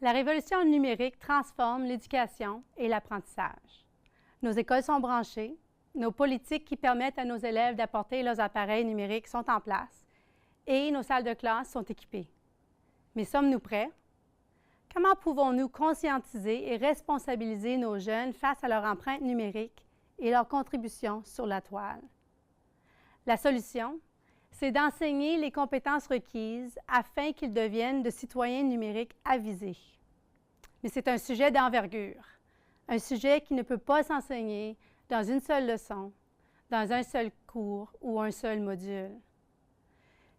La révolution numérique transforme l'éducation et l'apprentissage. Nos écoles sont branchées, nos politiques qui permettent à nos élèves d'apporter leurs appareils numériques sont en place et nos salles de classe sont équipées. Mais sommes-nous prêts? Comment pouvons-nous conscientiser et responsabiliser nos jeunes face à leur empreinte numérique et leur contribution sur la toile? La solution, c'est d'enseigner les compétences requises afin qu'ils deviennent de citoyens numériques avisés. Mais c'est un sujet d'envergure, un sujet qui ne peut pas s'enseigner dans une seule leçon, dans un seul cours ou un seul module.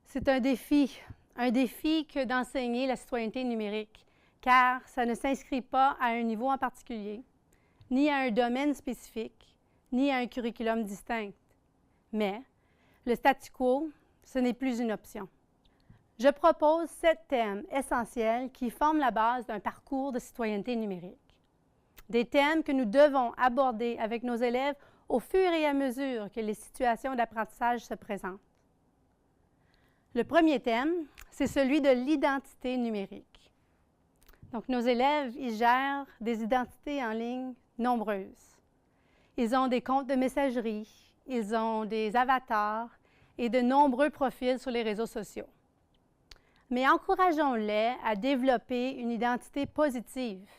C'est un défi que d'enseigner la citoyenneté numérique, car ça ne s'inscrit pas à un niveau en particulier, ni à un domaine spécifique, ni à un curriculum distinct. Mais le statu quo, ce n'est plus une option. Je propose 7 thèmes essentiels qui forment la base d'un parcours de citoyenneté numérique. Des thèmes que nous devons aborder avec nos élèves au fur et à mesure que les situations d'apprentissage se présentent. Le premier thème, c'est celui de l'identité numérique. Donc, nos élèves, ils gèrent des identités en ligne nombreuses. Ils ont des comptes de messagerie, ils ont des avatars et de nombreux profils sur les réseaux sociaux. Mais encourageons-les à développer une identité positive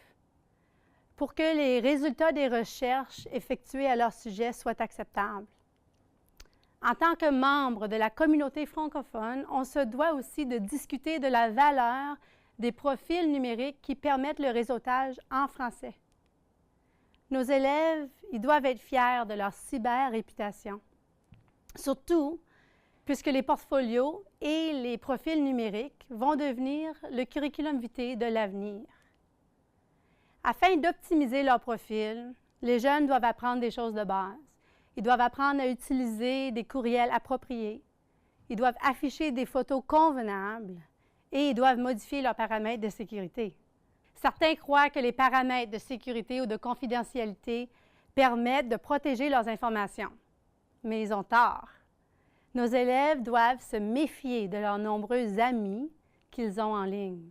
pour que les résultats des recherches effectuées à leur sujet soient acceptables. En tant que membre de la communauté francophone, on se doit aussi de discuter de la valeur des profils numériques qui permettent le réseautage en français. Nos élèves, ils doivent être fiers de leur cyber-réputation. Surtout, puisque les portfolios et les profils numériques vont devenir le curriculum vitae de l'avenir. Afin d'optimiser leur profil, les jeunes doivent apprendre des choses de base. Ils doivent apprendre à utiliser des courriels appropriés. Ils doivent afficher des photos convenables et ils doivent modifier leurs paramètres de sécurité. Certains croient que les paramètres de sécurité ou de confidentialité permettent de protéger leurs informations, mais ils ont tort. Nos élèves doivent se méfier de leurs nombreux amis qu'ils ont en ligne.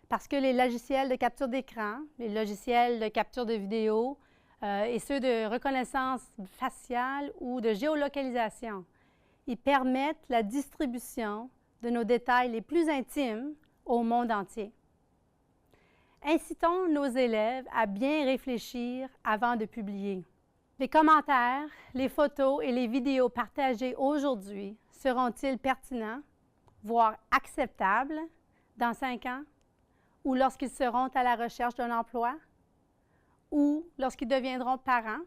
Parce que les logiciels de capture d'écran, les logiciels de capture de vidéo et ceux de reconnaissance faciale ou de géolocalisation, ils permettent la distribution de nos détails les plus intimes au monde entier. Incitons nos élèves à bien réfléchir avant de publier. Les commentaires, les photos et les vidéos partagées aujourd'hui seront-ils pertinents, voire acceptables, dans 5 ans, ou lorsqu'ils seront à la recherche d'un emploi, ou lorsqu'ils deviendront parents?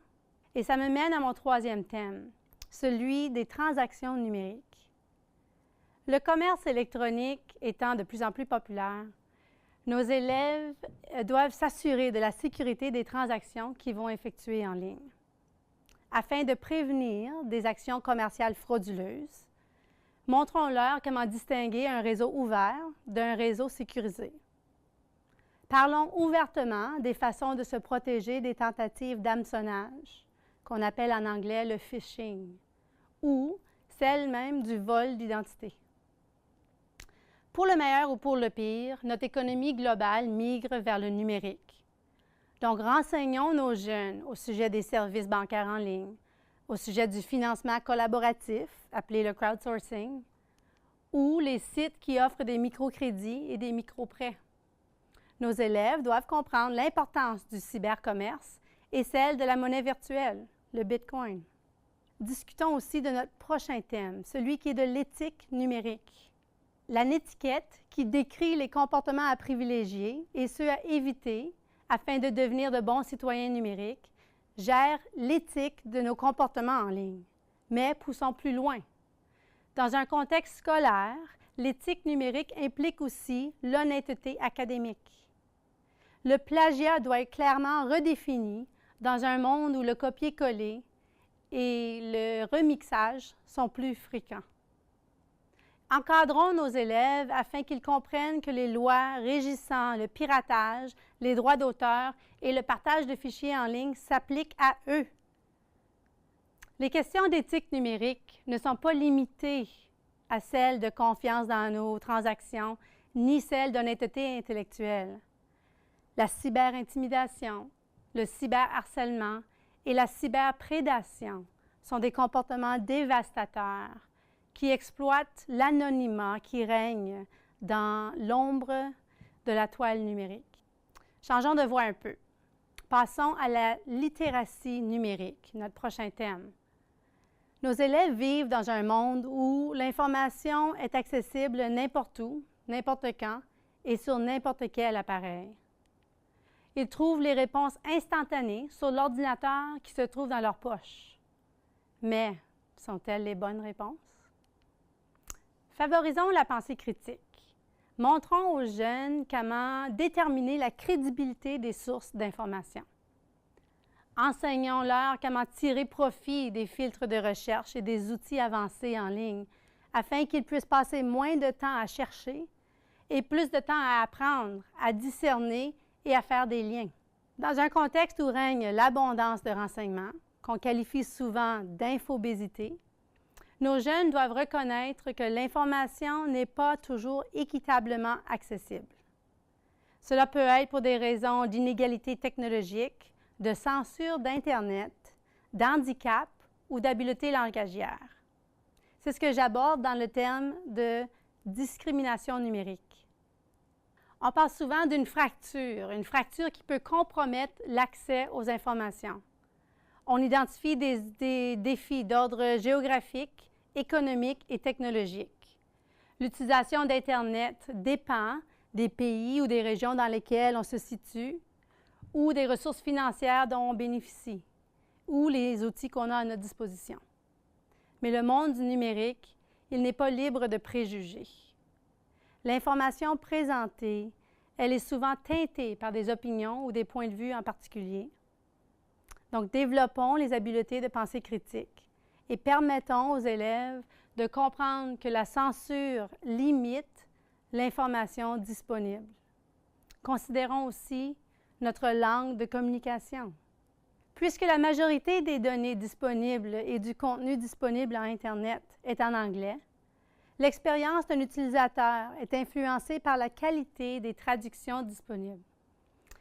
Et ça me mène à mon troisième thème, celui des transactions numériques. Le commerce électronique étant de plus en plus populaire, nos élèves doivent s'assurer de la sécurité des transactions qu'ils vont effectuer en ligne. Afin de prévenir des actions commerciales frauduleuses, montrons-leur comment distinguer un réseau ouvert d'un réseau sécurisé. Parlons ouvertement des façons de se protéger des tentatives d'hameçonnage, qu'on appelle en anglais le phishing, ou celle même du vol d'identité. Pour le meilleur ou pour le pire, notre économie globale migre vers le numérique. Donc, renseignons nos jeunes au sujet des services bancaires en ligne, au sujet du financement collaboratif, appelé le crowdsourcing, ou les sites qui offrent des microcrédits et des microprêts. Nos élèves doivent comprendre l'importance du cybercommerce et celle de la monnaie virtuelle, le Bitcoin. Discutons aussi de notre prochain thème, celui qui est de l'éthique numérique. La netiquette qui décrit les comportements à privilégier et ceux à éviter afin de devenir de bons citoyens numériques, gère l'éthique de nos comportements en ligne. Mais poussons plus loin. Dans un contexte scolaire, l'éthique numérique implique aussi l'honnêteté académique. Le plagiat doit être clairement redéfini dans un monde où le copier-coller et le remixage sont plus fréquents. Encadrons nos élèves afin qu'ils comprennent que les lois régissant le piratage, les droits d'auteur et le partage de fichiers en ligne s'appliquent à eux. Les questions d'éthique numérique ne sont pas limitées à celles de confiance dans nos transactions, ni celles d'honnêteté intellectuelle. La cyberintimidation, le cyberharcèlement et la cyberprédation sont des comportements dévastateurs qui exploitent l'anonymat qui règne dans l'ombre de la toile numérique. Changeons de voie un peu. Passons à la littératie numérique, notre prochain thème. Nos élèves vivent dans un monde où l'information est accessible n'importe où, n'importe quand et sur n'importe quel appareil. Ils trouvent les réponses instantanées sur l'ordinateur qui se trouve dans leur poche. Mais sont-elles les bonnes réponses? Favorisons la pensée critique. Montrons aux jeunes comment déterminer la crédibilité des sources d'information. Enseignons-leur comment tirer profit des filtres de recherche et des outils avancés en ligne afin qu'ils puissent passer moins de temps à chercher et plus de temps à apprendre, à discerner et à faire des liens. Dans un contexte où règne l'abondance de renseignements, qu'on qualifie souvent d'infobésité, nos jeunes doivent reconnaître que l'information n'est pas toujours équitablement accessible. Cela peut être pour des raisons d'inégalité technologique, de censure d'Internet, d'handicap ou d'habileté langagière. C'est ce que j'aborde dans le terme de discrimination numérique. On parle souvent d'une fracture qui peut compromettre l'accès aux informations. On identifie des défis d'ordre géographique, économique et technologique. L'utilisation d'Internet dépend des pays ou des régions dans lesquelles on se situe, ou des ressources financières dont on bénéficie, ou les outils qu'on a à notre disposition. Mais le monde du numérique, il n'est pas libre de préjugés. L'information présentée, elle est souvent teintée par des opinions ou des points de vue en particulier. Donc, développons les habiletés de pensée critique et permettons aux élèves de comprendre que la censure limite l'information disponible. Considérons aussi notre langue de communication. Puisque la majorité des données disponibles et du contenu disponible en Internet est en anglais, l'expérience d'un utilisateur est influencée par la qualité des traductions disponibles.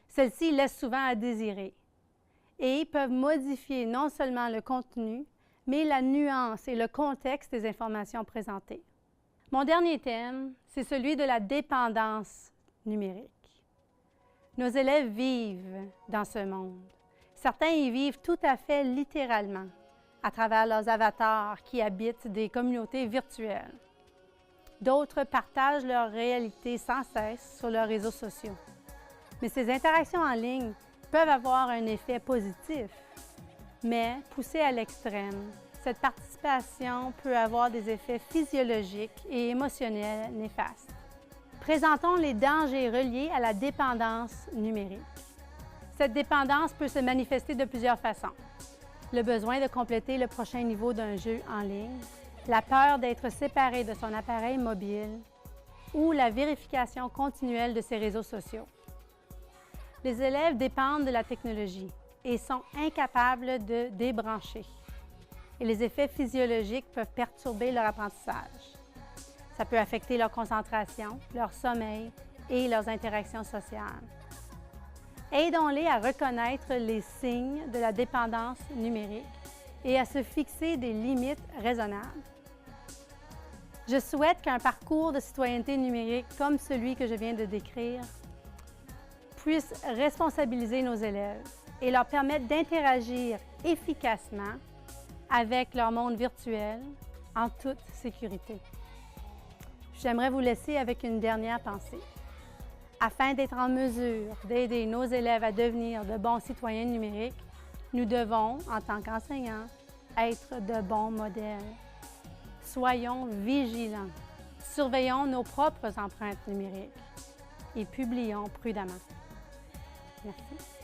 Celles-ci laissent souvent à désirer et peuvent modifier non seulement le contenu, mais la nuance et le contexte des informations présentées. Mon dernier thème, c'est celui de la dépendance numérique. Nos élèves vivent dans ce monde. Certains y vivent tout à fait littéralement, à travers leurs avatars qui habitent des communautés virtuelles. D'autres partagent leur réalité sans cesse sur leurs réseaux sociaux. Mais ces interactions en ligne peuvent avoir un effet positif, mais poussées à l'extrême, cette participation peut avoir des effets physiologiques et émotionnels néfastes. Présentons les dangers reliés à la dépendance numérique. Cette dépendance peut se manifester de plusieurs façons. Le besoin de compléter le prochain niveau d'un jeu en ligne, la peur d'être séparé de son appareil mobile ou la vérification continuelle de ses réseaux sociaux. Les élèves dépendent de la technologie et sont incapables de débrancher. Et les effets physiologiques peuvent perturber leur apprentissage. Ça peut affecter leur concentration, leur sommeil et leurs interactions sociales. Aidons-les à reconnaître les signes de la dépendance numérique et à se fixer des limites raisonnables. Je souhaite qu'un parcours de citoyenneté numérique comme celui que je viens de décrire puisse responsabiliser nos élèves et leur permettre d'interagir efficacement avec leur monde virtuel en toute sécurité. J'aimerais vous laisser avec une dernière pensée. Afin d'être en mesure d'aider nos élèves à devenir de bons citoyens numériques, nous devons, en tant qu'enseignants, être de bons modèles. Soyons vigilants, surveillons nos propres empreintes numériques et publions prudemment. Merci.